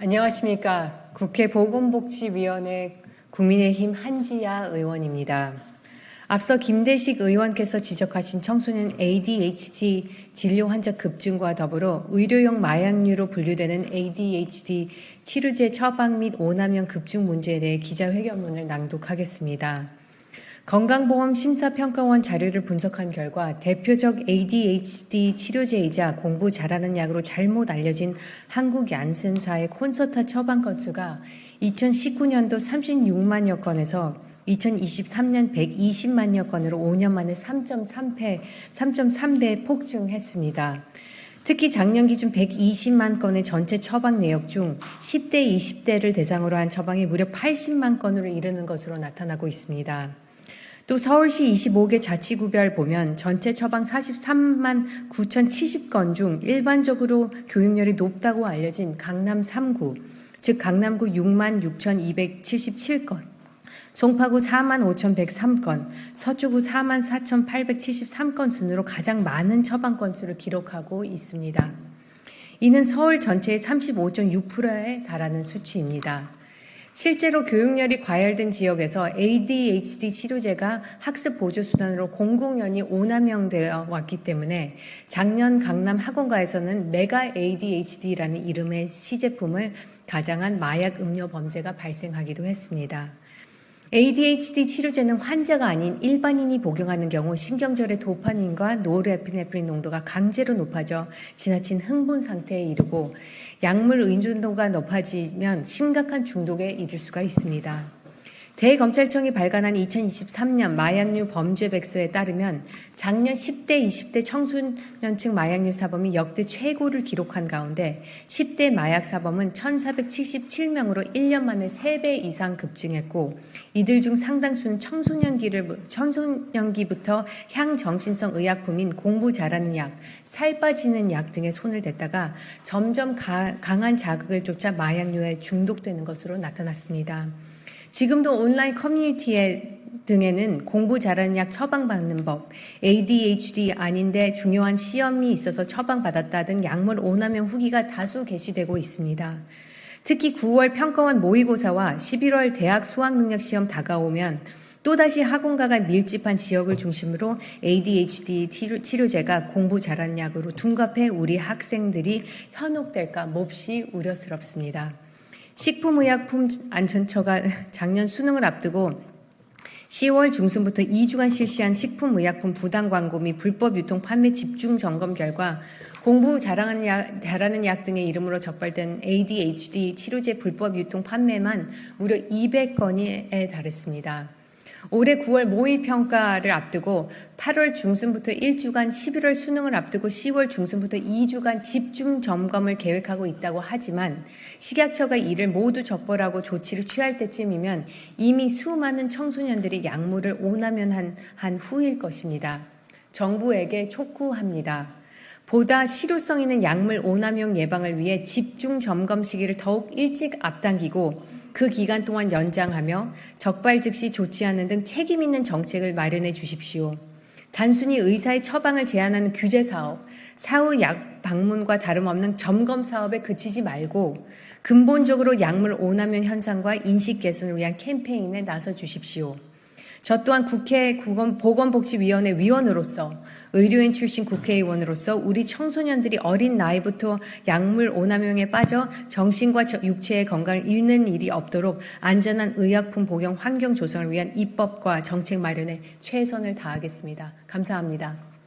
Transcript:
안녕하십니까. 국회 보건복지위원회 국민의힘 한지아 의원입니다. 앞서 김대식 의원께서 지적하신 청소년 ADHD 진료 환자 급증과 더불어 의료용 마약류로 분류되는 ADHD 치료제 처방 및 오남용 급증 문제에 대해 기자회견문을 낭독하겠습니다. 건강보험심사평가원 자료를 분석한 결과 대표적 ADHD 치료제이자 공부 잘하는 약으로 잘못 알려진 한국얀센사의 콘서타 처방 건수가 2019년도 36만여 건에서 2023년 120만여 건으로 5년 만에 3.3배 폭증했습니다. 특히 작년 기준 120만 건의 전체 처방 내역 중 10대, 20대를 대상으로 한 처방이 무려 80만 건으로 이르는 것으로 나타나고 있습니다. 또 서울시 25개 자치구별 보면 전체 처방 43만 9,070건 중 일반적으로 교육열이 높다고 알려진 강남 3구, 즉 강남구 6만 6,277건, 송파구 4만 5,103건, 서초구 4만 4,873건 순으로 가장 많은 처방 건수를 기록하고 있습니다. 이는 서울 전체의 35.6%에 달하는 수치입니다. 실제로 교육열이 과열된 지역에서 ADHD 치료제가 학습 보조수단으로 공공연히 오남용되어 왔기 때문에 작년 강남 학원가에서는 메가 ADHD라는 이름의 시제품을 가장한 마약 음료 범죄가 발생하기도 했습니다. ADHD 치료제는 환자가 아닌 일반인이 복용하는 경우 신경절의 도파민과 노르에피네프린 농도가 강제로 높아져 지나친 흥분 상태에 이르고 약물 의존도가 높아지면 심각한 중독에 이를 수가 있습니다. 대검찰청이 발간한 2023년 마약류 범죄백서에 따르면 작년 10대, 20대 청소년층 마약류 사범이 역대 최고를 기록한 가운데 10대 마약 사범은 1,477명으로 1년 만에 3배 이상 급증했고 이들 중 상당수는 청소년기부터 향정신성 의약품인 공부 잘하는 약, 살 빠지는 약 등에 손을 댔다가 점점 강한 자극을 쫓아 마약류에 중독되는 것으로 나타났습니다. 지금도 온라인 커뮤니티 등에는 공부 잘하는 약 처방받는 법, ADHD 아닌데 중요한 시험이 있어서 처방받았다 등 약물 오남용 후기가 다수 게시되고 있습니다. 특히 9월 평가원 모의고사와 11월 대학 수학능력시험 다가오면 또다시 학원가가 밀집한 지역을 중심으로 ADHD 치료제가 공부 잘하는 약으로 둔갑해 우리 학생들이 현혹될까 몹시 우려스럽습니다. 식품의약품안전처가 작년 수능을 앞두고 10월 중순부터 2주간 실시한 식품의약품 부당 광고 및 불법 유통 판매 집중 점검 결과 공부 잘하는 약 등의 이름으로 적발된 ADHD 치료제 불법 유통 판매만 무려 200건에 달했습니다. 올해 9월 모의평가를 앞두고 8월 중순부터 1주간, 11월 수능을 앞두고 10월 중순부터 2주간 집중 점검을 계획하고 있다고 하지만 식약처가 이를 모두 적발하고 조치를 취할 때쯤이면 이미 수많은 청소년들이 약물을 오남용한 후일 것입니다. 정부에게 촉구합니다. 보다 실효성 있는 약물 오남용 예방을 위해 집중 점검 시기를 더욱 일찍 앞당기고 그 기간 동안 연장하며 적발 즉시 조치하는 등 책임 있는 정책을 마련해 주십시오. 단순히 의사의 처방을 제한하는 규제 사업, 사후 약 방문과 다름없는 점검 사업에 그치지 말고 근본적으로 약물 오남용 현상과 인식 개선을 위한 캠페인에 나서 주십시오. 저 또한 국회 보건복지위원회 위원으로서 의료인 출신 국회의원으로서 우리 청소년들이 어린 나이부터 약물 오남용에 빠져 정신과 육체의 건강을 잃는 일이 없도록 안전한 의약품 복용 환경 조성을 위한 입법과 정책 마련에 최선을 다하겠습니다. 감사합니다.